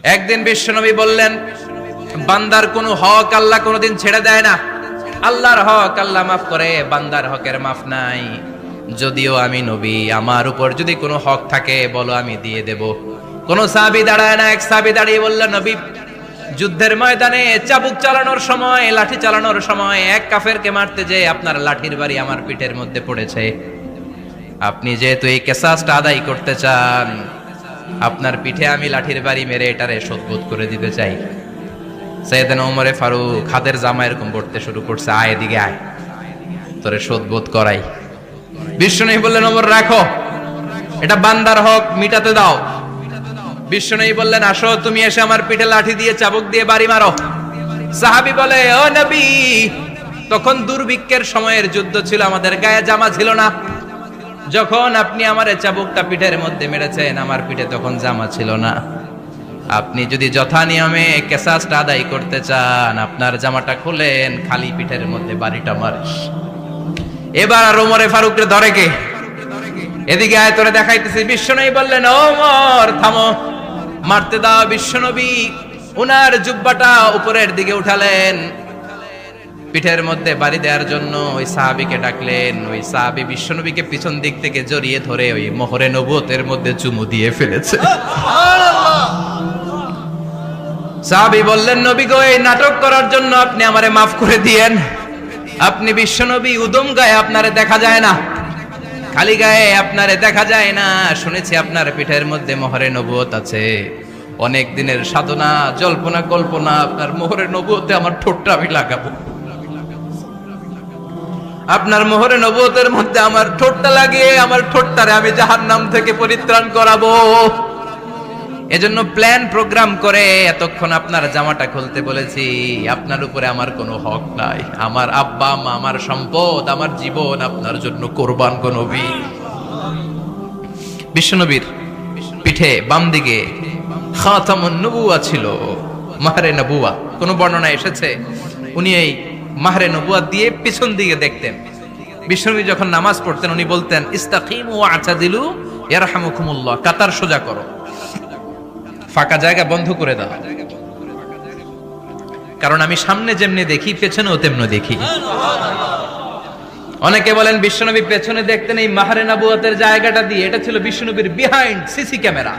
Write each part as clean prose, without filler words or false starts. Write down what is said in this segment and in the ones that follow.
একদিন বিশ্বনবী বললেন, বান্দার কোনো হক আল্লাহ কোনোদিন ছেড়ে দেয় না। আল্লাহর হক আল্লাহ মাফ করে, বান্দার হকের মাফ নাই। যদিও আমি নবী, আমার উপর যদি কোনো হক থাকে বলো, আমি দিয়ে দেব। কোন সাহাবী দাঁড়ায় না। এক সাহাবী দাঁড়িয়ে বললেন, নবী, যুদ্ধের ময়দানে চাবুক চালানোর সময়, লাঠি চালানোর সময় এক কাফেরকে মারতে যেয়ে আপনার লাঠির বাড়ি আমার পিঠের মধ্যে পড়েছে। আপনি যেহেতু এই কিসাসটা আদায় করতে চান, আপনার পিঠে আমি লাঠির বাড়ি মেরে এটারে শোধবোধ করে দিতে চাই। সাইয়েদনা ওমরে ফারুক হাতের জামা এরকম পড়তে শুরু করছে, আয় এদিকে আয়, তোরে শোধবোধ করাই। বিশ্বনবী বললেন, ওমর রাখো, এটা বান্দার হক, মিটাতে দাও। বিশ্বনবী বললেন, আসো, তুমি এসে আমার পিঠে লাঠি দিয়ে চাবুক দিয়ে বাড়ি মারো। সাহাবী বলে, ও নবী, তখন দুর্ভিক্ষের সময়ের যুদ্ধ ছিল, আমাদের গায়ে জামা ছিল না। যখন আপনি আমার চাবুকটা পিঠের মধ্যে মেরেছেন, আমার পিঠে তখন জামা ছিল না। আপনি যদি যথা নিয়মে কিসাসটা আদায় করতে চান, আপনার জামাটা খুলেন, খালি পিঠের মধ্যে বাড়িটা মারিস। এবার আর ওমরে ফারুককে ধরে কে? এদিকে আয়, তোরে দেখাইতেছি। বিশ্বনবী বললেন, ওমর থামো, মারতে দাও। বিশ্বনবী উনার জুব্বাটা উপরের দিকে উঠালেন, পিঠের মধ্যে বাড়ি দেওয়ার জন্য ওই সাহাবীকে ডাকলেন। ওই সাহাবী বিশ্বনবীকে পিছন দিক থেকে জড়িয়ে ধরে ওই মোহরে নবুয়তের মধ্যে চুমু দিয়ে ফেলেছে। সাহাবী বললেন, নবী গো, এই নাটক করার জন্য আপনি আমারে মাফ করে দিয়েন। আপনি বিশ্বনবী, উদম গায়ে আপনারে দেখা যায় না, খালি গায়ে আপনারে দেখা যায় না। শুনেছি আপনার পিঠের মধ্যে মোহরে নবুয়ত আছে। অনেক দিনের সাধনা, জল্পনা কল্পনা, আপনার মোহরে নবুয়তে আমার ঠোঁটটা আমি লাগাবো। আপনার মোহরে নবুয়তের মধ্যে আমার ঠোঁটটা লাগিয়ে আমার ঠোঁটটারে আমি জাহান্নাম থেকে পরিত্রাণ করাবো। এজন্য প্ল্যান প্রোগ্রাম করে এতক্ষণ আপনার জামাটা খুলতে বলেছি। আপনার উপরে আমার কোনো হক নাই। আমার আব্বা মা, আমার সম্পদ, আমার জীবন আপনার জন্য কোরবান গো নবী। বিশ্বনবীর পিঠে বাম দিকে খাতামুন নবুয়া ছিল, মাহরে নবুয়া। কোন বর্ণনা এসেছে উনি এই মাহরে নবুয়া দিয়ে পিছন দিকে দেখতেন। বিশ্বনবী যখন নামাজ পড়তেন উনি বলতেন, ইস্তাকিমু ওয়া আতাদিলু ইয়ারহামুকুমুল্লাহ, কাতার সোজা করো, ফাঁকা জায়গা বন্ধ করে দাও, কারণ আমি সামনে যেমনি দেখি পেছনেও তেমনি দেখি। অনেকে বলেন বিশ্বনবী পেছনে দেখতেন এই মাহরে নবুয়তের জায়গাটা দিয়ে। এটা ছিল বিশ্বনবীর behind CC camera,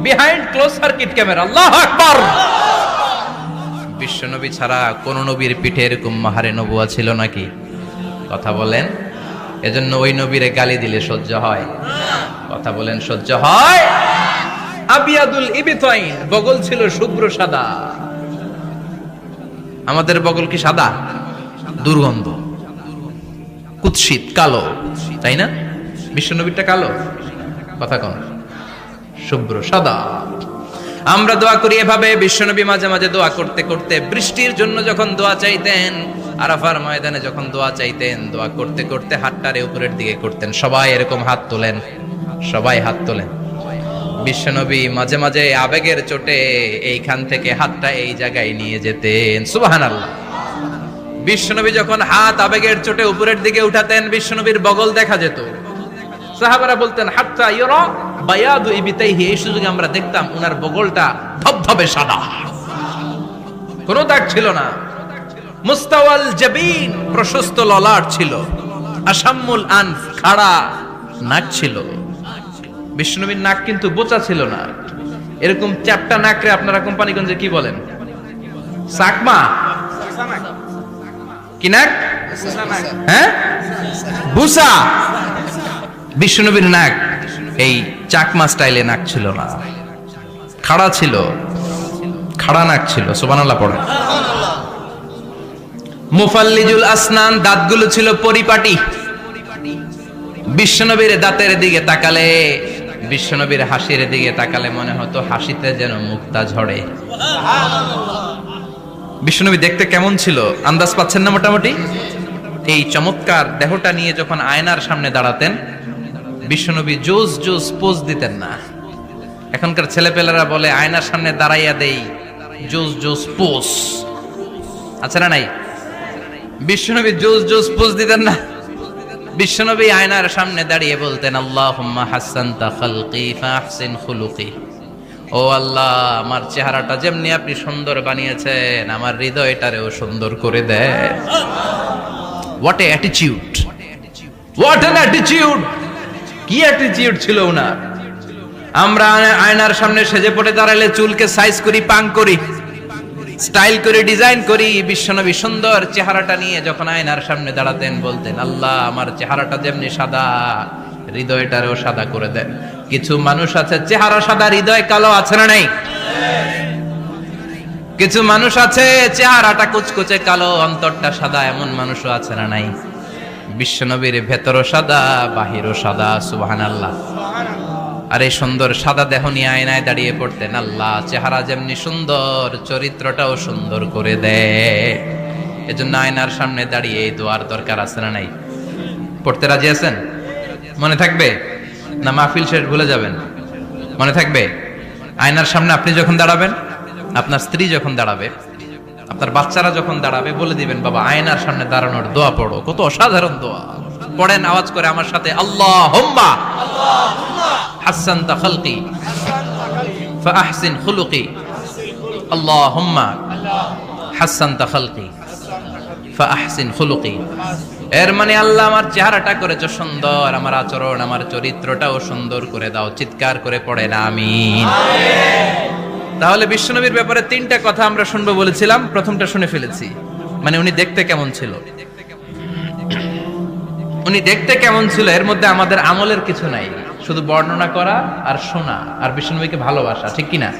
behind close circuit camera. আল্লাহু আকবার। বিশ্বনবী ছাড়া কোন নবীর পিঠে এরকম মাহরে নবুয়া ছিল নাকি? কথা বলেন। এজন্য ওই নবীরে গালি দিলে সহ্য হয়? কথা বলেন, সহ্য হয়? আবিয়াদুল ইবতাইন, বগল ছিল শুভ্র সাদা। আমাদের বগল কি সাদা? দুর্গন্ধ, কুৎসিত, কালো, তাই না? বিশ্বনবীরটা কালো? কথা কোন? শুভ্র সাদা। আমরা দোয়া করি এভাবে। বিশ্বনবী মাঝে মাঝে দোয়া করতে করতে বৃষ্টির জন্য যখন দোয়া চাইতেন, আরাফার ময়দানে যখন দোয়া চাইতেন, দোয়া করতে করতে হাতটারে উপরের দিকে করতেন। সবাই এরকম হাত তোলেন, সবাই হাত তোলেন। বিশ্বনবী মাঝে মাঝে আবেগের চোটে এইখান থেকে হাতটা এই জায়গায় নিয়ে যেতেন। সুবহানাল্লাহ। বিশ্বনবী যখন হাত আবেগের চোটে উপরের দিকে উঠাতেন, বিশ্বনবীর বগল দেখা যেত। সাহাবারা বলতেন, হাত্তা ইরা বায়াদু ইবতাইহি, এই সুযোগে আমরা দেখতাম উনার বগলটা ধবধবে সাদা, কোনো দাগ ছিল না। মুস্তাওয়াল জাবিন, প্রশস্ত ললাট ছিল। আসাম্মুল আনফ, খাড়া নাক ছিল। বিষ্ণুনবীর নাক কিন্তু বোচা ছিল না। এরকম চ্যাপটা নাকরে আপনারা কোম্পানিগঞ্জে কি বলেন? সাকমা? কি নাক? হ্যাঁ, বুসা। বিষ্ণুনবীর নাক এই চাকমা স্টাইলে নাক ছিল না, খাড়া ছিল, খাড়া নাক ছিল। সুবহানাল্লাহ পড়েন। মুফাল্লিজুল আসনান, দাঁতগুলো ছিল পরিপাটি। বিশ্বনবীর দাঁতের দিকে তাকালে, বিশ্বনবীর হাসির দিকে তাকালে মনে হতো হাসিতে যেন মুক্তা ঝরে। বিশ্বনবী দেখতে কেমন ছিল আন্দাজ পাচ্ছেন না মোটামুটি? এই চমৎকার দেহটা নিয়ে যখন আয়নার সামনে দাঁড়াতেন, বিশ্বনবী জোস জোস পোজ দিতেন না। এখনকার ছেলেপেলেরা বলে আয়নার সামনে দাঁড়াইয়া দেই জোস জোস পোজ, আছে না নাই? বিশ্বনবী জোস জোস পোজ দিতেন না। বিশ্বনবী আয়নার সামনে দাঁড়িয়ে বলতেন, আল্লাহুম্মা হাসানতা খালকি ফাহসিন খুলুকি ও আল্লাহ, আমার চেহারাটা যেমনি আপনি সুন্দর বানিয়েছেন, আমার হৃদয়টারেও সুন্দর করে দেন। What a attitude, what an attitude! কি অ্যাটিটিউড ছিল ওনার! আমরা আয়নার সামনে সেজে পড়ে দাঁড়ালে চুলকে সাইজ করি, পাং করি, স্টাইল করে, ডিজাইন করি। বিশ্বনবী সুন্দর চেহারাটা নিয়ে যখন আয়নার সামনে দাঁড়াতেন, বলতেন, আল্লাহ, আমার চেহারাটা যেমনি সাদা, হৃদয়টারেও সাদা করে দেন। কিছু মানুষ আছে চেহারা সাদা, হৃদয় কালো, আছে না নাই? কিছু মানুষ আছে চেহারাটা কুচকুচে কালো, অন্তরটা সাদা, এমন মানুষও আছে না নাই? বিশ্বনবীর ভেতরও সাদা, বাহিরও সাদা। সুবহানাল্লাহ। আর এই সুন্দর সাদা দেহ নিয়ে আয়নায় দাঁড়িয়ে পড়তেন, আল্লাহ, চেহারা যেমনি সুন্দর, চরিত্রটাও সুন্দর করে দেয়। এজন্য আয়নার সামনে দাঁড়িয়ে এই দোয়ার দরকার আছে না নাই? পড়তে রাজি আছেন? মনে থাকবে না মাহফিল শেষ ভুলে যাবেন? মনে থাকবে? আয়নার সামনে আপনি যখন দাঁড়াবেন, আপনার স্ত্রী যখন দাঁড়াবে, আপনার বাচ্চারা যখন দাঁড়াবে, বলে দিবেন, বাবা, আয়নার সামনে দাঁড়ানোর দোয়া পড়ো। কত অসাধারণ দোয়া! পড়েন আওয়াজ করে আমার সাথে, আল্লাহুম্মা হাসসানতা খালকি ফাআহসিন খুলুকি, আল্লাহুম্মা হাসসানতা খালকি ফাআহসিন খুলুকি। এর মানে, আল্লাহ, আমার চেহারাটা করেছো সুন্দর, আমার আচরণ, আমার চরিত্রটাও সুন্দর করে দাও। চিৎকার করে পড়েন আমিন। তাহলে বিশ্বনবীর ব্যাপারে তিনটা কথা আমরা শুনবো বলেছিলাম, প্রথমটা শুনে ফেলেছি। মানে উনি দেখতে কেমন ছিল, উনি দেখতে কেমন ছিল, এর মধ্যে আমাদের আমলের কিছু নাই, শুধু বর্ণনা করা আর শোনা আর বিশ্বনবীকে ভালোবাসা, ঠিক কিনা?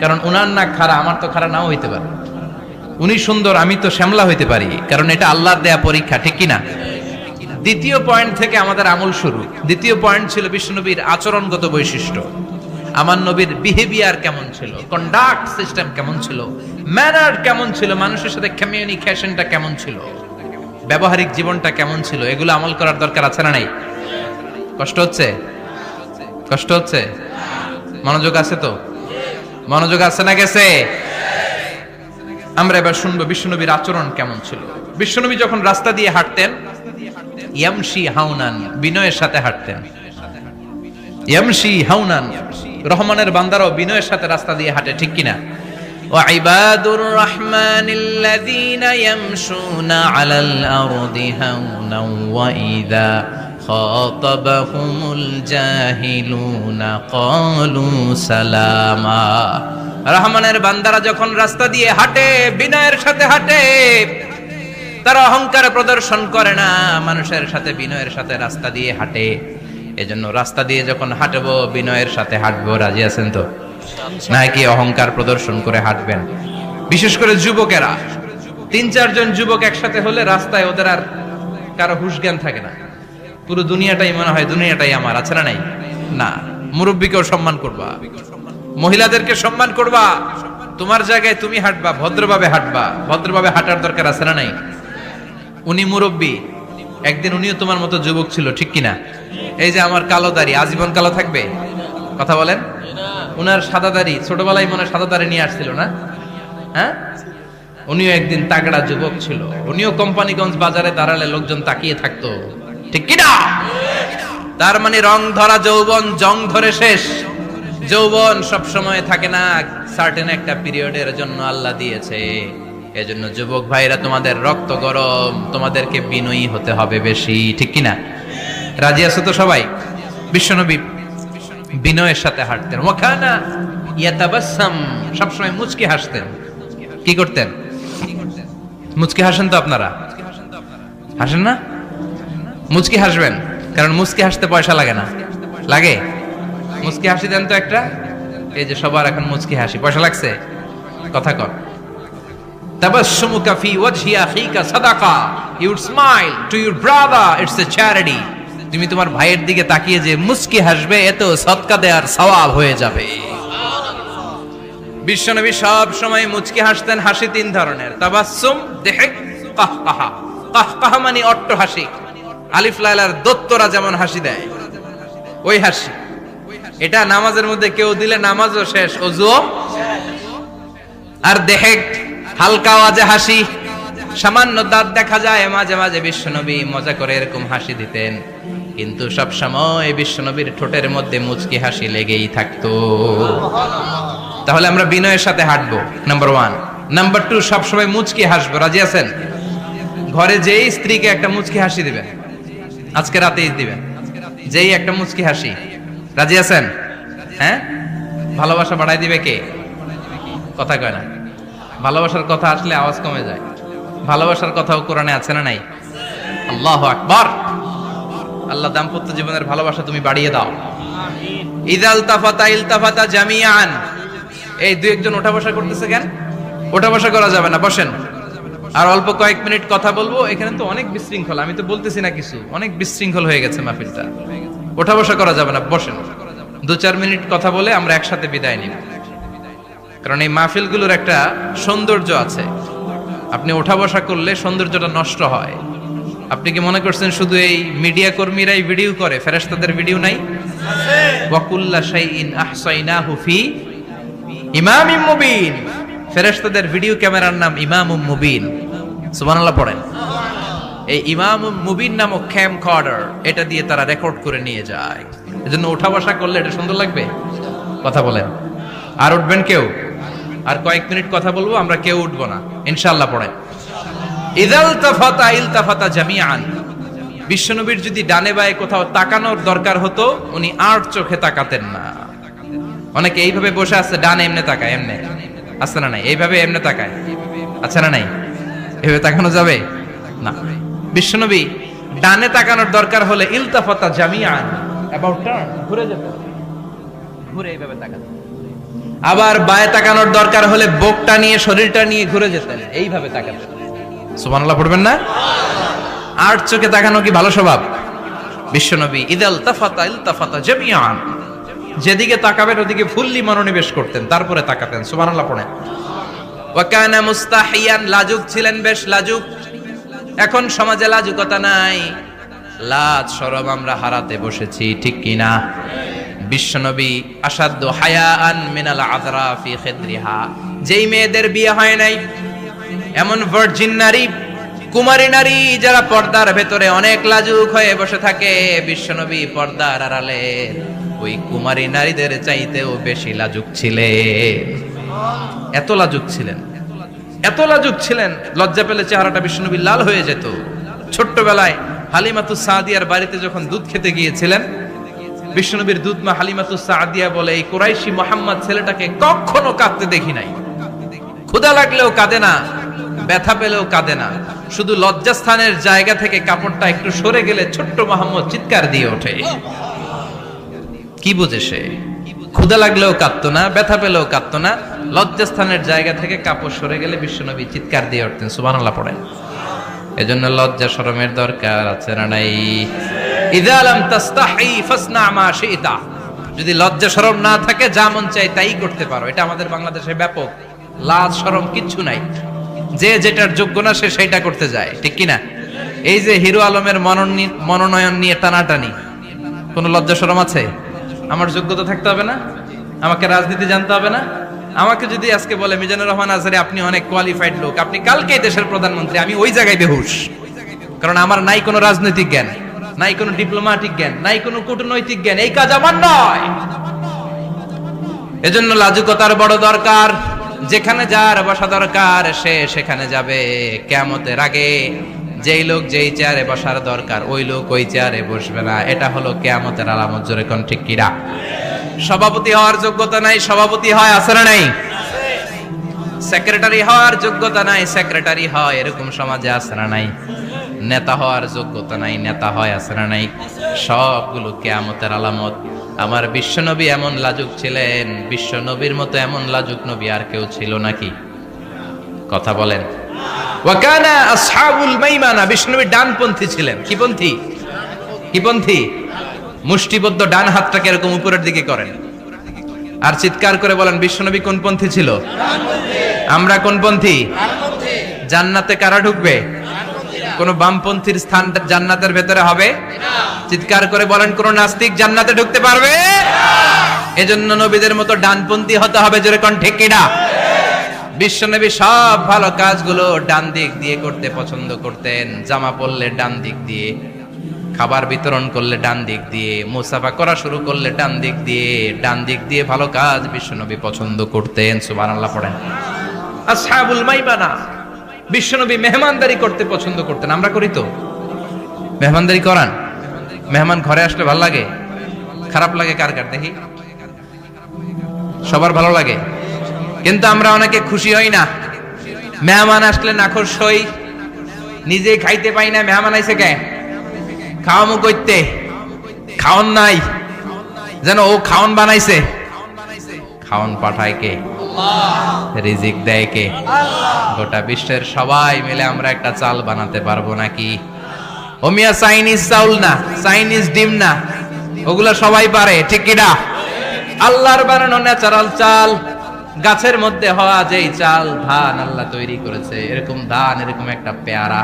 কারণ উনার না খাড়া, আমার তো খাড়া নাও হইতে পারে। উনি সুন্দর, আমি তো শ্যামলা হইতে পারি, কারণ এটা আল্লাহর দেয়া পরীক্ষা, ঠিক কিনা? দ্বিতীয় পয়েন্ট থেকে আমাদের আমল শুরু। দ্বিতীয় পয়েন্ট ছিল বিশ্বনবীর আচরণগত বৈশিষ্ট্য। আমার নবীর বিহেভিয়ার কেমন ছিল, কন্ডাক্ট সিস্টেম কেমন ছিল, ম্যানার কেমন ছিল, মানুষের সাথে কমিউনিকেশনটা কেমন ছিল, ব্যবহারিক জীবনটা কেমন ছিল, এগুলো আমল করার দরকার আছে না নাই? কষ্ট হচ্ছে? কষ্ট হচ্ছে? মনোযোগ আছে তো? মনোযোগ আছে না গেছে? আমরা এবার শুনবো বিশ্বনবীর আচরণ কেমন ছিল। বিশ্বনবী যখন রাস্তা দিয়ে হাঁটতেন, ইয়ামশি হাউনান, বিনয়ের সাথে হাঁটতেন। ইয়ামশি হাউনান, রহমানের বান্দারাও বিনয়ের সাথে রাস্তা দিয়ে হাঁটে, ঠিক কিনা? ওয়া ইবাদুর রাহমানিল্লাযীনা ইয়ামশুনা আলাল আরদি হাওনান ওয়া ইযা খাতাবাহুমুল জাহিলুনা ক্বালু সালামা। রহমানের বান্দারা যখন রাস্তা দিয়ে হাঁটে, বিনয়ের সাথে হাঁটে, তারা অহংকার প্রদর্শন করে না, মানুষের সাথে বিনয়ের সাথে রাস্তা দিয়ে হাঁটে। এজন্য রাস্তা দিয়ে যখন হাঁটবো, বিনয়ের সাথে হাঁটবো। রাজি আছেন তো? নাকি অহংকার প্রদর্শন করে হাঁটবেন? বিশেষ করে যুবকেরা, ৩-৪ জন যুবক একসাথে হলে রাস্তায় ওদের আর কারো হুঁশ জ্ঞান থাকে না। পুরো দুনিয়াটাই মনে হয় দুনিয়াটাই আমার, আছে না নাই? না, মুরব্বীকেও সম্মান করবা, মহিলাদেরকে সম্মান করবা, তোমার জায়গায় তুমি হাঁটবা, ভদ্রভাবে হাঁটবা। ভদ্রভাবে হাঁটার দরকার আছে না নাই? উনি মুরব্বী, একদিন উনিও তোমার মতো যুবক ছিল, ঠিক কিনা? এই যে আমার কালো দাড়ি, আজীবন কালো থাকবে? কথা বলেন। উনার সাদা দাড়ি, ছোটবেলায় মনে সাদা দাড়ি নিয়ে আসছিল না? হ্যাঁ, উনিও একদিন তাগড়া যুবক ছিল। উনিও কোম্পানিগঞ্জ বাজারে দাঁড়ালে লোকজন তাকিয়ে থাকতো, ঠিক কিনা? তার মানে রং ধরা যৌবন জং ধরে শেষ। যৌবন সব সময় থাকে না, সার্টেন একটা পিরিয়ডের জন্য আল্লাহ দিয়েছে। এজন্য যুবক ভাইরা, তোমাদের রক্ত গরম, তোমাদেরকে বিনয়ী হতে হবে বেশি, ঠিক কিনা? রাজি আছো তো সবাই? বিশ্বনবী বিনয়ের সাথে হাঁটতেন। ওয়াকানা ইয়াতাবাসসাম, সবসময় মুচকি হাসতেন। কি করতেন? মুচকি হাসেন তো আপনারা? হাসেন না? মুচকি হাসবেন, কারণ মুচকি হাসতে পয়সা লাগে না। লাগে? মুচকি হাসি দেন তো একটা। এই যে সবার এখন মুচকি হাসি, পয়সা লাগছে? কথা কর। তাবাসসুমুকা ফি ওয়াজহি আখিকা সাদাকা, you would smile to your brother, it's a charity. তুমি তোমার ভাইয়ের দিকে তাকিয়ে যে মুচকি হাসবে, এত সদকা দেওয়ার সওয়াব হয়ে যাবে। বিশ্বনবী সব সময় মুচকি হাসতেন। হাসি 3 ধরনের, তাবাসসুম, দিহক, কাহকাহা। কাহকাহা মানে অট্ট হাসি, আলিফ লাইলার দত্তরা যেমন হাসি দেয়, ওই হাসি। এটা নামাজের মধ্যে কেউ দিলে নামাজও শেষ, ওযুও। আর দেহেক, হালকা আওয়াজে হাসি, সামান্য দাঁত দেখা যায় মাঝে মাঝে। বিশ্বনবী মজা করে এরকম হাসি দিতেন, কিন্তু সব সময় বিশ্বনবীর ঠোঁটের মধ্যে মুচকি হাসি লেগেই থাকতো। তাহলে আমরা বিনয়ের সাথে হাঁটবো, নাম্বার 1। নাম্বার 2, সবসময় মুচকি হাসবো। রাজি আছেন? ঘরে যেই স্ত্রীকে একটা মুচকি হাসি দিবেন, আজকে রাতেই দিবেন, যেই একটা মুচকি হাসি। রাজি আছেন? হ্যাঁ, ভালোবাসা বাড়াই দিবে কে? কথা কয় না। ভালোবাসার কথা আসলে আওয়াজ কমে যায়। ভালোবাসার কথাও কোরআনে আছে না নাই? আল্লাহু আকবার। আল্লাহ দাম্পত্য জীবনের ভালোবাসা তুমি বাড়িয়ে দাও। ইদাল তাফাতা ইলতাফাতা জামিআন। এই দুই একজন ওঠা বসা করতেছে কেন? ওঠা বসা করা যাবে না, বসেন। আর অল্প কয়েক মিনিট কথা বলবো। এখানে তো অনেক বিশৃঙ্খল, আমি তো বলতেছি না কিছু, অনেক বিশৃঙ্খল হয়ে গেছে মাহফিলটা। ওঠা বসা করা যাবে না, বসেন। 2-4 মিনিট কথা বলে আমরা একসাথে বিদায় নিব। কারণ এই মাহফিলগুলোর একটা সৌন্দর্য আছে, আপনি ওঠা বসা করলে সৌন্দর্যটা নষ্ট হয়। আপনি কি মনে করছেন শুধু এই মিডিয়া কর্মীরাই ভিডিও করে, ফেরেশতাদের ভিডিও নাই? ওয়া কুল্লা শাইইন আহসাইনাহু ফি ইমামিম মুবিন। ফেরেশতাদের ভিডিও ক্যামেরার নাম ইমামুম মুবিন। সুবহানাল্লাহ পড়েন। এই ইমামুম মুবিন নামক ক্যামকর্ডার, এটা দিয়ে তারা রেকর্ড করে নিয়ে যায়। এজন্য ওঠা বসা করলে এটা সুন্দর লাগবে। কথা বলেন। আর উঠবেন কেউ? আর কয়েক মিনিট কথা বলবো, আমরা কেউ উঠবো না ইনশাআল্লাহ। পড়েন। ইদাল তাফাতা ইলতাফাতা জামিআন। বিশ্বনবীর যদি ডানে বায়ে কোথাও তাকানোর দরকার হতো, উনি আর চোখে তাকাতেন না। অনেকে এইভাবে বসে আছে, ডানে এমনে তাকায়, এমনে আছে না নাই? এইভাবে এমনে তাকায়, আছে না নাই? এভাবে তাকানো যাবে না। বিশ্বনবী ডানে তাকানোর দরকার হলে ইলতাফাতা জামিআন, অ্যাবাউট টার্ন, ঘুরে যেত, ঘুরে এইভাবে তাকাতেন। আবার বায়ে তাকানোর দরকার হলে বুকটা নিয়ে, শরীরটা নিয়ে ঘুরে যেতেন, এইভাবে তাকাতেন। সুবহানাল্লাহ পড়বেন না? আর চোখে তাকানো কি ভালো স্বভাব? বিশ্বনবী ইদাল তাফাতা ইলতাফাতা জামিআন, যেদিকে তাকাবেন ওদিকে ফুললি মনোনিবেশ করতেন, তারপরে তাকাতেন। সুবহানাল্লাহ পড়েন। ওয়া কানা মুস্তাহিয়ান, লাজুক ছিলেন, বেশ লাজুক। এখন সমাজে লাজুকতা নাই, লাজ শরম আমরা হারাতে বসেছি, ঠিক কি না? বিশ্বনবী আসাদ্দু হায়াআন মিনাল আযরা ফি খিদরিহা। যেই মেয়েদের বিয়ে হয় নাই, এমন ভার্জিন নারী, কুমারী নারী যারা পর্দার ভেতরে অনেক লাজুক হয়ে বসে থাকে, বিশ্বনবী পর্দার আড়ালে ওই কুমারী নারীদের চাইতেও বেশি লাজুক ছিলেন। এত লাজুক ছিলেন, এত লাজুক ছিলেন, লজ্জা পেলে চেহারাটা বিশ্বনবী লাল হয়ে যেত। ছোট্টবেলায় হালিমাতুস সাদিয়ার বাড়িতে যখন দুধ খেতে গিয়েছিলেন, বিশ্বনবীর দুধমা হালিমাতুস সাদিয়া বলে, এই কুরাইশি মুহাম্মদ ছেলেটাকে কখনো কাঁদতে দেখি নাই। ক্ষুধা লাগলেও কাঁদে না, ব্যথা পেলেও কাঁদে না, শুধু লজ্জাস্থানের জায়গা থেকে কাপড়টা একটু সরে গেলে ছোট্ট মুহাম্মদ চিৎকার দিয়ে ওঠে। কি বুঝে সে? ক্ষুধা লাগলেও কাঁদতো না, ব্যথা পেলেও কাঁদতো না, লজ্জাস্থানের জায়গা থেকে কাপড় সরে গেলে বিশ্বনবী চিৎকার দিয়ে উঠতেন। সুবহানাল্লাহ পড়েন। এজন্য লজ্জা শরমের দরকার আছে না নাই? ইযা লাম তাস্তাহি ফাসনা মা শি'তা। যদি লজ্জা শরম না থাকে, যা মন চায় তাই করতে পারো। এটা আমাদের বাংলাদেশে ব্যাপক। লাজ শরম কিচ্ছু নাই, যে যেটার যোগ্য না সে সেটা করতে যায়, ঠিক কি না? এই যে হিরো আলমের মনোনয়ন নিয়ে টানাটানি, কোনো লজ্জা শরম আছে? আমার যোগ্যতা থাকতে হবে না? আমাকে রাজনীতি জানতে হবে না? আমাকে যদি আজকে বলে মিজানুর রহমান আজহারি আপনি অনেক কোয়ালিফাইড লোক, আপনি কালকেই দেশের প্রধানমন্ত্রী, আমি ওই জায়গায় বেহুশ। কারণ আমার নাই কোনো রাজনৈতিক জ্ঞান, নাই কোনো ডিপ্লোম্যাটিক জ্ঞান, নাই কোনো কূটনৈতিক জ্ঞান, এই কাজ আমার নয়। এজন্য লাজুকতার বড় দরকার। যেখানে যার বসা দরকার সে সেখানে যাবে। কিয়ামতের আগে যেই লোক যেই চেয়ারে বসার দরকার ওই লোক ওই চেয়ারে বসবে না। এটা হলো কিয়ামতের আলামত। জোরে কোন ঠিক কিনা? সভাপতি হওয়ার যোগ্যতা নাই, সভাপতি হয়, আছে না নাই? সেক্রেটারি হওয়ার যোগ্যতা নাই, সেক্রেটারি হয়, এরকম সমাজে আছে না নাই? নেতা হওয়ার যোগ্যতা নাই, নেতা হয়, আছে না নাই? সবগুলো কিয়ামতের আলামত। আমার বিশ্বনবী এমন লাজুক ছিলেন, বিশ্বনবীর মতো এমন লাজুক নবী আর কেউ ছিল নাকি? কথা বলেন। ওয়া কানা আসহাবুল মাইমানা, বিশ্বনবী ডানপন্থী ছিলেন। কি পন্থী? কি পন্থী? মুষ্টিবদ্ধ ডান হাতটাকে এরকম উপরের দিকে করেন আর চিৎকার করে বলেন, বিশ্বনবী কোন পন্থী ছিল? আমরা কোন পন্থী? জান্নাতে কারা ঢুকবে? কোন বামপন্থীর স্থান জান্নাতের ভেতরে হবে? চিৎকার করে বলেন, কোন নাস্তিক জান্নাতে ঢুকতে পারবে? এজন্য নবীদের মতো ডানপন্থী হতে হবে। জোরে কোন ঠিক কিনা? বিশ্বনবী সব ভালো কাজগুলো ডান দিক দিয়ে করতে পছন্দ করতেন। জামা পরলে ডান দিক দিয়ে, খাবার বিতরণ করলে ডান দিক দিয়ে, মুসাফা করা শুরু করলে ডান দিক দিয়ে, ডান দিক দিয়ে ভালো কাজ বিশ্বনবী পছন্দ করতেন। সুবহানাল্লাহ পড়েন। আসহাবুল মাইমানা, বিশ্বনবী মেহমানদারি করতে পছন্দ করতেন। আমরা করি তো? মেহমানদারি করান? মেহমান ঘরে আসলে ভালো লাগে? খারাপ লাগে কার কার দেখি? সবার ভালো লাগে, কিন্তু আমরা অনেকে খুশি হই না। মেহমান আসলে নাখোশ হই, নিজে খাইতে পাই না। মেহমান আইছে কে? খাওয়ামু কইতে, খাওন নাই, যেন ও খাওন বানাইছে। খাওন পাঠায় কে? রিজিক দেয় কে? গোটা বিশ্বের সবাই মিলে আমরা একটা চাল বানাতে পারবো নাকি? ও মিয়া চাইনিজ চাউল না, চাইনিজ ডিম না, ওগুলা সবাই পারে, ঠিক কিনা? আল্লাহর বানানো ন্যাচারাল চাল, গাছের মধ্যে হওয়া যেই চাল, ধান আল্লাহ তৈরি করেছে, এরকম ধান, এরকম একটা পেয়ারা,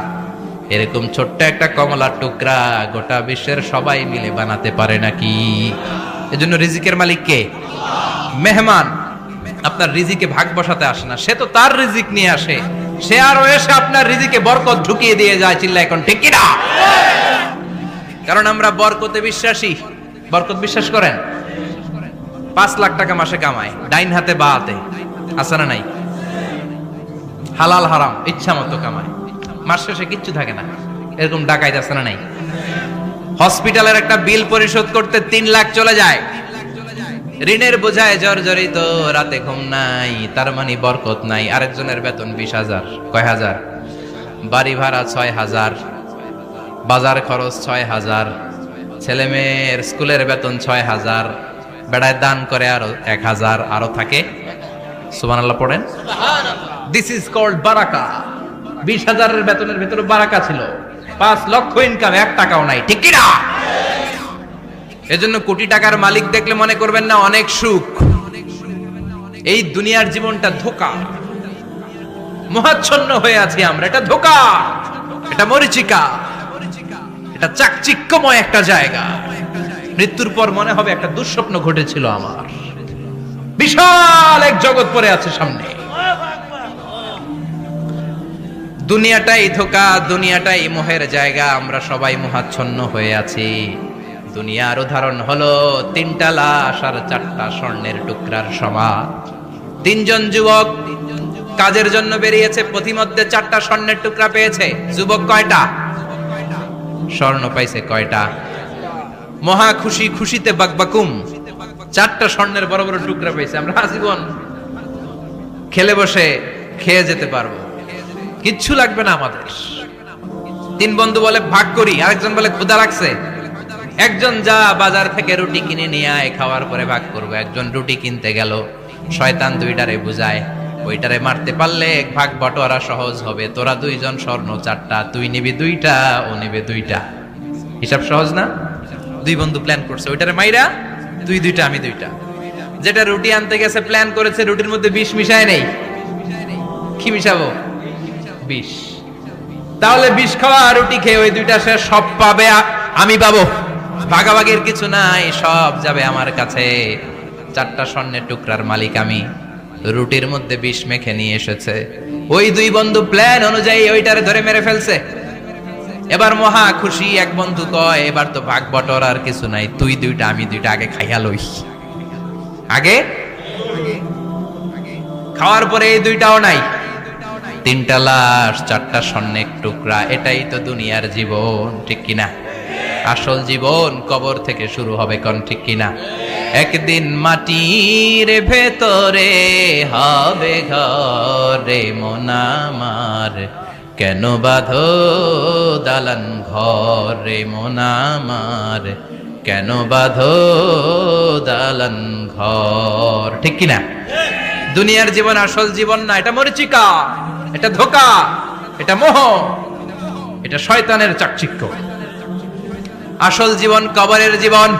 এরকম ছোট্ট একটা কমলার টুকরা গোটা বিশ্বের সবাই মিলে বানাতে পারে নাকি? এজন্য রিজিকের মালিক কে? মেহমান আপনার রিজিকে ভাগ বসাতে আসে না, সে তো তার রিজিক নিয়ে আসে, সে আরো এসে আপনার রিজিকে বরকত ঢুকিয়ে দিয়ে যায়। চিল্লা এখন ঠিক কিনা? কারণ আমরা বরকতে বিশ্বাসী। বরকত বিশ্বাস করেন? 5 লাখ টাকা মাসে কামায়, ডাইন হাতে বা হাতে, আছে না নাই? হালাল হারাম ইচ্ছা মতো কামায়, মাস শেষে কিচ্ছু থাকে না, এরকম ডাকাইত আছে না নাই? হসপিটালের একটা বিল পরিশোধ করতে 3 লাখ চলে যায়, ঋণের বোঝায় জর্জরিত, রাতে ঘুম নাই, তার মানে বরকত নাই। আরেকজনের বেতন 20,000, কয় হাজার? বাড়ি ভাড়া 6,000, বাজার খরচ 6,000, ছেলে মেয়ের স্কুলের বেতন 6,000, বেড়ায় দান করে আরো 1,000, আরো থাকে। সুবহানাল্লাহ পড়েন। দিস ইজ কল্ড বারাকা। 20,000 বেতনের ভেতরে বারাকা ছিল, 5 লক্ষ ইনকাম, 1 টাকাও নাই, ঠিক কিনা? এজন্য কোটি টাকার মালিক দেখলে মনে করবেন না অনেক সুখ। এই দুনিয়ার জীবনটা ধোঁকা, মোহাচ্ছন্ন হয়ে আছি আমরা। এটা ধোঁকা, এটা মরিচিকা, এটা চাকচিক্যময় একটা জায়গা। মৃত্যুর পর মনে হবে একটা দুঃস্বপ্ন ঘটেছিল আমার, বিশাল এক জগৎ পড়ে আছে সামনে। দুনিয়াটাই ধোঁকা, দুনিয়াটাই মোহের জায়গা, আমরা সবাই মোহাচ্ছন্ন হয়ে আছি। দুনিয়ার উদাহরণ হলো 3টা লাশ আর 4টা স্বর্ণের টুকরার সমান। 3 জন যুবক কাজের জন্য বেরিয়েছে, পথিমধ্যে 4টা স্বর্ণের টুকরা পেয়েছে। যুবক কয়টা? স্বর্ণ পাইছে কয়টা? মহা খুশি, খুশিতে বাকবাকুম, 4টা স্বর্ণের বড় বড় টুকরা পেয়েছে। আমরা আজীবন খেলে বসে খেয়ে যেতে পারবো, কিচ্ছু লাগবে না আমাদের। 3 বন্ধু বলে ভাগ করি, আরেকজন বলে ক্ষুধা লাগছে, একজন যা বাজার থেকে রুটি কিনে নিয়ে আয়, খাওয়ার পরে ভাগ করবো। একজন রুটি কিনতে গেল, শয়তান 2টারে বুঝায়, ওইটারে মারতে পারলে ভাগ বটোয়ারা সহজ হবে। তোরা 2 জন স্বর্ণ 4টা, তুই নিবি 2টা, ও নিবে 2টা। হিসাব সহজ না? 2 বন্ধু প্ল্যান করছে, ওইটারে মাইরা তুই 2টা, আমি 2টা। যেটা রুটি আনতে গেছে প্ল্যান করেছে, রুটির মধ্যে বিষ মিশায় নেই। কি মিশাবো? বিষ। তাহলে বিষ খাওয়া রুটি খেয়ে ওই 2টা সে সব পাবে, আমি পাবো। ভাগাভাগির কিছু নাই, সব যাবে আমার কাছে। 4টা স্বর্ণের টুকরার মালিক আমি। রুটির মধ্যে বিষ মেখে নিয়ে এসেছে, ওই 2 বন্ধু প্ল্যান অনুযায়ী ওইটারে ধরে মেরে ফেলছে। এবার মহা খুশি। এক বন্ধু কয়, এবার তো ভাগ বটর আর কিছু নাই, তুই 2টা, আমি 2টা, আগে খাইয়া লই। আগে খাওয়ার পরে এই 2টাও নাই। 3টা লাশ, 4টা স্বর্ণের টুকরা, এটাই তো দুনিয়ার জীবন, ঠিক কিনা? আসল জীবন কবর থেকে শুরু হবে, কোন ঠিক কিনা? একদিন মাটির ভেতরে হবে ঘরে মন আমার, কেন বাঁধো দালান ঘরে মন আমার, কেন বাঁধো দালান ঘর, ঠিক কিনা? দুনিয়ার জীবন আসল জীবন না, এটা মরিচিকা, এটা ধোঁকা, এটা মোহ, এটা শয়তানের চাকচিক্য। আসল জীবন কবরের জীবন।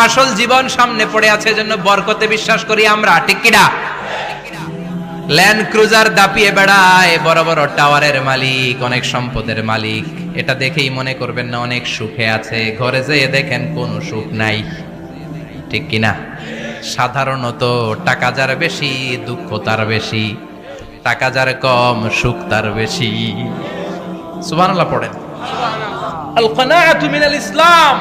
আসল জীবন সামনে পড়ে আছে, জন্য বরকতে বিশ্বাস করি আমরা, ঠিক কিনা? ল্যান্ড ক্রুজার দাপিয়ে বেড়ায়, বড় বড় টাওয়ারের মালিক, অনেক সম্পদের মালিক। এটা দেখেই মনে করবেন না অনেক সুখে আছে, ঘরে যেয়ে দেখেন কোনো সুখ নাই, ঠিক কিনা? সাধারণত টাকা যার বেশি, দুঃখ তার বেশি, টাকা যার কম, সুখ তার বেশি। সুবহানাল্লাহ পড়েন। আল কানাআতু মিনাল ইসলাম।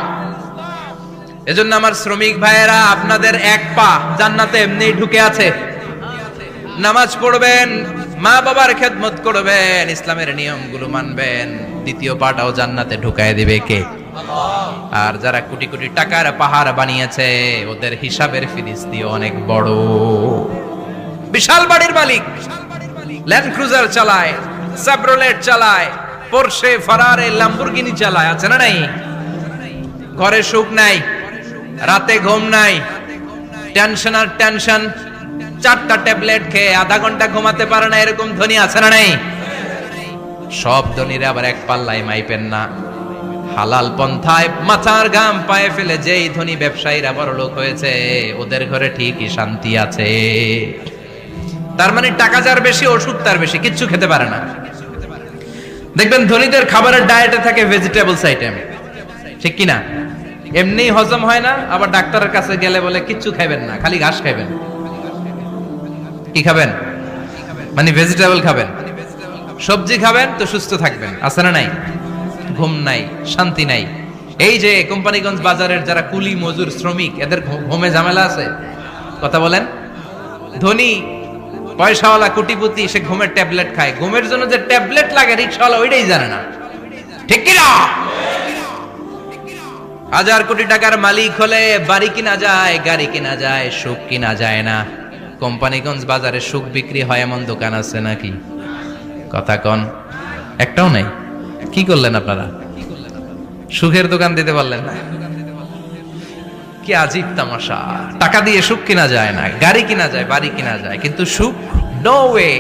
এজন্য আমার শ্রমিক ভাইয়েরা, আপনাদের এক পা জান্নাতে এমনিই ঢুকে আছে। নামাজ পড়বেন, মা বাবার খেদমত করবেন, ইসলামের নিয়মগুলো মানবেন, দ্বিতীয় পাটাও জান্নাতে ঢুকায় দিবে কে? আর যারা কোটি কোটি টাকার পাহাড় বানিয়েছে, ওদের হিসাবের ফিরিস্তি অনেক বড়। বিশাল বাড়ির মালিক, ল্যান্ড ক্রুজার চালায়, সাবরোলেট চালায়, পোরশে, ফারারে, ল্যাম্বরগিনি চালায়, আছে না নাই? ঘরে সুখ নাই, রাতে ঘুম নাই, টেনশন আর টেনশন, 4টা ট্যাবলেট খেয়ে আধা ঘন্টা ঘুমাতে পারে না, এরকম ধনী আছে না নাই? সব ধনীরা আবার এক পাল্লায় মাইপেন না। হালাল পন্থায় মাথার ঘাম পায়ে ফেলে যেই ধনী ব্যবসায়ীরা বড় লোক হয়েছে, ওদের ঘরে ঠিকই শান্তি আছে। তার মানে টাকা যার বেশি, ওষুধ তার বেশি, কিচ্ছু খেতে পারে না। দেখবেন ধনীদের খাবারের ডায়েটে থাকে ভেজিটেবলস আইটেম, ঠিক কিনা? এমনি হজম হয় না, আবার ডাক্তারের কাছে গেলে বলে কিচ্ছু খাবেন না, খালি ঘাস খাবেন। কি খাবেন? মানে ভেজিটেবল খাবেন, সবজি খাবেন তো সুস্থ থাকবেন, আছে না নাই? ঘুম নাই, শান্তি নাই। এই যে কোম্পানিগঞ্জ বাজারের যারা কুলি মজুর শ্রমিক, এদের ঘুমে ঝামেলা আছে? কথা বলেন। ধনী পয়সাওয়ালা কোটিপতি, সে ঘুমের ট্যাবলেট খায়, ঘুমের জন্য যে ট্যাবলেট লাগে রিকশাওয়ালা ওইটাই জানে না, ঠিক কিনা? 1000 কোটি টাকার মালিক হলে বাড়ি কিনা যায়, গাড়ি কিনা যায়, সুখ কিনা যায় না। কোম্পানিগঞ্জ বাজারে সুখ বিক্রি হয় এমন দোকান আছে নাকি? কথা কন, একটাও নাই। কি করলেন আপনারা? সুখের দোকান দিতে পারলেন না? কি আজীব তামাশা! টাকা দিয়ে সুখ কিনা যায় না, গাড়ি কিনা যায়, বাড়ি কিনা যায়, কিন্তু সুখ নো ওয়ে,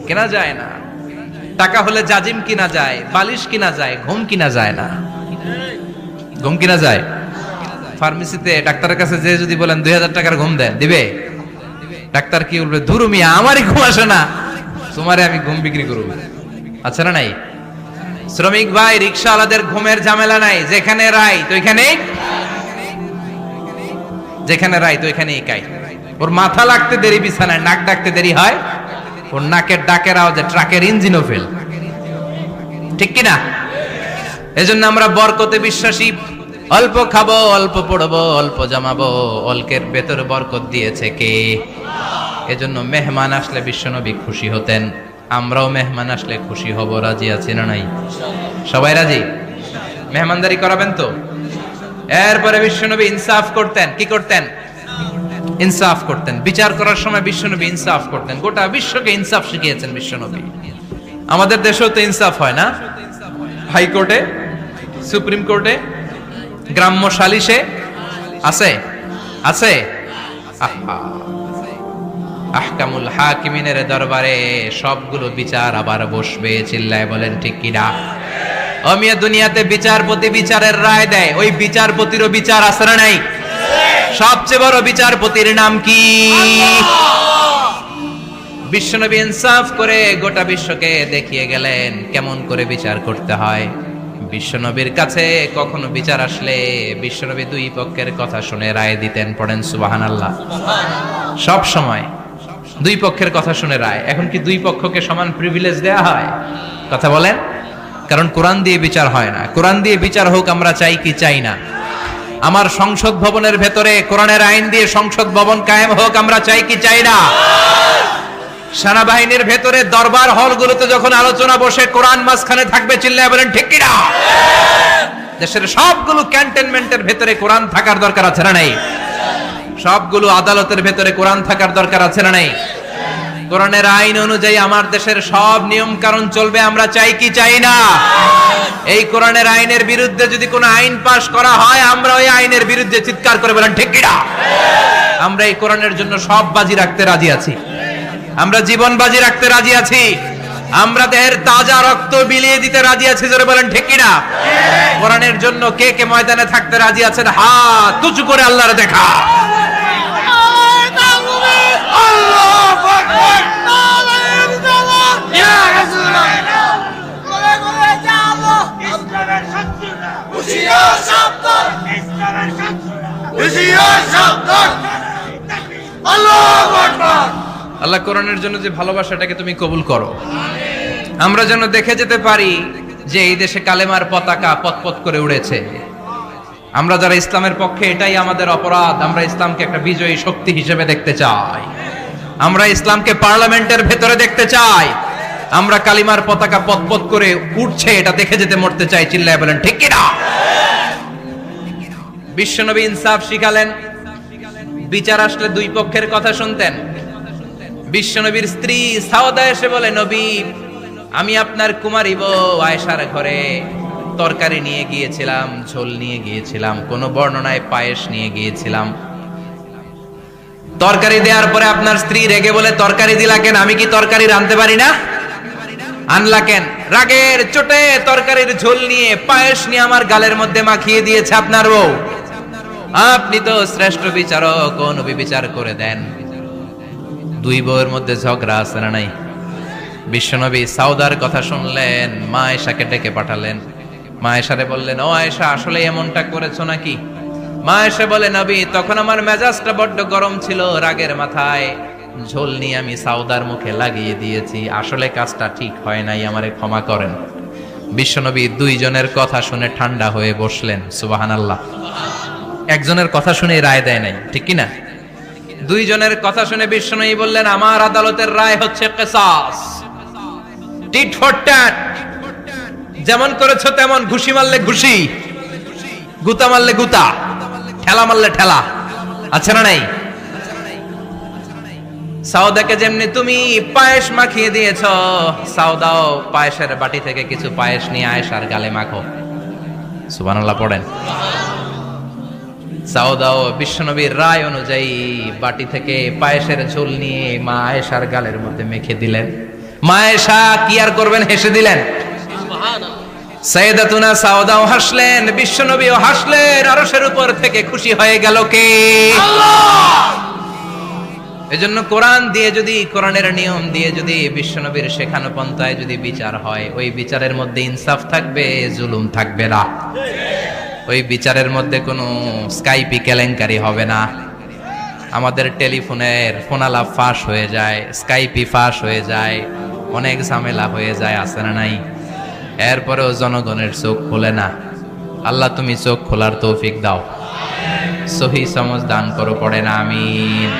কেনা যায় না। টাকা হলে জাজিম কিনা যায়, বালিশ কিনা যায়, ঘুম কিনা যায় না। ঘুম কিনা যায়? ফার্মেসিতে ডাক্তারের কাছে যে যদি বলেন 2000 টাকার ঘুম দেন, দিবে? ডাক্তার কি বলবে? ধুরু মিয়া, আমারই ঘুম আসে না, তোমারে আমি ঘুম বিক্রি করব। আচ্ছা না নাই? শ্রমিক ভাই, রিকশাওয়ালাদের ঘুমের ঝামেলা নাই, যেখানে রাই তো ওইখানেই, যেখানে রাই তো ওইখানেই কাই। ওর মাথা লাগতে দেরি বিছানায়, নাক ডাকতে দেরি হয়, ওর নাকের ডাকের আওয়াজে ট্রাকের ইঞ্জিনও ফেল, ঠিক কিনা? এজন্য আমরা বরকতে বিশ্বাসী। অল্প খাবো, অল্প পড়বো, অল্প জমাবো, অল্পের ভেতর বরকত দিয়েছে কে? এজন্য মেহমান আসলে বিশ্বনবী খুশি হতেন, আমরাও মেহমান আসলে খুশি হব। রাজি আছি না নাই? সবাই রাজি? মেহমানদারি করাবেন তো? এরপরে বিশ্বনবী ইনসাফ করতেন। কি করতেন? ইনসাফ করতেন। বিচার করার সময় বিশ্বনবী ইনসাফ করতেন। গোটা বিশ্বকে ইনসাফ শিখিয়েছেন বিশ্বনবী। আমাদের দেশেও তো ইনসাফ হয় না? হাইকোর্টে, সুপ্রিম কোর্টে, গ্রাম্য সালিশে আছে, আছে। আহকামুল হাকিমিনের দরবারে সবগুলো বিচার আবার বসবে। চিল্লায় বলেন ঠিক কিনা? অমিয়া দুনিয়াতে বিচারপতি বিচারের রায় দেয়, ওই বিচারপতিরও বিচার আছে না নাই? সবচেয়ে বড় বিচারপতির নাম কি? বিশ্বনবী ইনসাফ করে গোটা বিশ্বকে দেখিয়ে গেলেন কেমন করে বিচার করতে হয়। বিশ্বনবীর কাছে কখনো বিচার আসলে বিশ্বনবী দুই পক্ষের কথা শুনে রায় দিতেন। পড়েন সুবহানাল্লাহ। সব সময় দুই পক্ষের কথা শুনে রায়। এখন কি দুই পক্ষকে সমান প্রিভিলেজ দেয়া হয়? কথা বলেন। কারণ কোরআন দিয়ে বিচার হয় না। কোরআন দিয়ে বিচার হোক আমরা চাই কি চাই না? আমার সংসদ ভবনের ভেতরে কোরআনের আইন দিয়ে সংসদ ভবন কায়েম হোক আমরা চাই কি চাই না? সেনাবাহিনীর ভেতরে দরবার হলগুলোতে যখন আলোচনা বসে কোরআন মাঝখানে থাকবে, চিল্লায় বলেন ঠিক কিনা? দেশের সবগুলো ক্যান্টনমেন্টের ভেতরে কোরআন থাকার দরকার আছে না নাই? সবগুলো আদালতের ভেতরে কোরআন থাকার দরকার আছে না নাই? কোরআনের আইন অনুযায়ী আমার দেশের সব নিয়ম কানুন চলবে আমরা চাই কি চাই না? এই কোরআনের আইনের বিরুদ্ধে যদি কোনো আইন পাশ করা হয় আমরা ওই আইনের বিরুদ্ধে চিৎকার করে বলেন ঠিক কিনা? আমরা এই কোরআনের জন্য সব বাজি রাখতে রাজি আছি। আমরা জীবন বাজি রাখতে রাজি আছি। আমরা দেহের তাজা রক্ত বিলিয়ে দিতে রাজি আছি। জোরে বলেন ঠিক কিনা? কোরআনের জন্য কে কে ময়দানে থাকতে রাজি আছেন? হাত উঁচু করে আল্লাহর দেখা। আল্লাহ কোরআনের জন্য যে ভালোবাসাটাকে তুমি কবুল করো। আমরা যেন দেখে যেতে পারি যে এই দেশে কালেমার পতাকা পতপত করে উড়েছে। আমরা যারা ইসলামের পক্ষে, এটাই আমাদের অপরাধ। আমরা ইসলামকে একটা বিজয়ী শক্তি হিসেবে দেখতে চাই। আমরা ইসলামকে পার্লামেন্টের ভেতরে দেখতে চাই। আমরা কালিমার পতাকা পতপত করে উঠছে এটা দেখে যেতে মরতে চাই। চিল্লায় বলেন ঠিক কিনা? বিশ্বনবী ইনসাফ শিখালেন। বিচার আসলে দুই পক্ষের কথা শুনতেন। বিশ্বনবীর স্ত্রী সাওদা এসে বলে, নবী, আমি আপনার কুমারী বউ আয়েশার ঘরে তরকারি নিয়ে গিয়েছিলাম, ঝোল নিয়ে গিয়েছিলাম, কোন বর্ণনায় পায়েস নিয়ে গিয়েছিলাম। তরকারি দেওয়ার পরে আপনার স্ত্রী রেগে বলে, তরকারি দিলা কেন? আমি কি তরকারি রাঁধতে পারি না? আনলা কেন? রাগের চোটে তরকারির ঝোল নিয়ে পায়েস নিয়ে আমার গালের মধ্যে মাখিয়ে দিয়েছে আপনার বউ। আপনি তো শ্রেষ্ঠ বিচারক, ও নবী বিচার করে দেন। দুই বউয়ের মধ্যে ঝগড়া আছে না নাই? বিশ্বনবী সাউদার কথা শুনলেন, মা আয়েশাকে ডেকে পাঠালেন। মা আয়েশারে বললেন, ও আয়েশা, আসলে এমনটা করেছো নাকি? মা আয়েশা বলে, নবী, তখন আমার মেজাজটা বড্ড গরম ছিল, রাগের মাথায় ঝোল নিয়ে আমি সাউদার মুখে লাগিয়ে দিয়েছি। আসলে কাজটা ঠিক হয় নাই, আমারে ক্ষমা করেন। বিশ্বনবী দুইজনের কথা শুনে ঠান্ডা হয়ে বসলেন। সুবহানাল্লাহ। একজনের কথা শুনে রায় দেয় নাই, ঠিক কি না? দুইজনের কথা শুনে বিশ্বনবী বললেন, আমার আদালতের রায় হচ্ছে কিসাস, টিট ফর ট্যাট। যেমন করেছো তেমন, ঘুষি মারলে ঘুষি, গুতা মারলে গুতা, ঠেলা মারলে ঠেলা। আচ্ছা না নাই? সাউদাকে যেমনি তুমি পায়েস মাখিয়ে দিয়েছ, সাউদাও পায়েসের বাটি থেকে কিছু পায়েস নিয়ে আয়েশার গালে মাখো। সুবহানাল্লাহ পড়েন। সাউদাও বিশ্বনবীর রায় অনুযায়ী বাটি থেকে পায়েসের ঝোল নিয়ে মা আয়েশার গালের মধ্যে মেখে দিলেন। মা আয়েশা কি আর করবেন, হেসে দিলেন। সাইয়েদাতুনা সাউদাও হাসলেন, বিশ্বনবীও হাসলেন। আরশের উপর থেকে খুশি হয়ে গেল কে? আল্লাহ। এজন্য কোরআন দিয়ে যদি, কোরআনের নিয়ম দিয়ে যদি, বিশ্বনবীর শেখানো পন্থায় যদি বিচার হয়, ওই বিচারের মধ্যে ইনসাফ থাকবে, জুলুম থাকবে না। ওই বিচারের মধ্যে কোনো স্কাইপি কেলেঙ্কারি হবে না। আমাদের টেলিফোনের ফোনালাপ ফাঁস হয়ে যায়, স্কাইপি ফাঁস হয়ে যায়, অনেক ঝামেলা হয়ে যায়, আছে না নাই? এরপরেও জনগণের চোখ খোলে না। আল্লাহ তুমি চোখ খোলার তৌফিক দাও, সহি সমঝ দান করো, পড়ে না আমিন।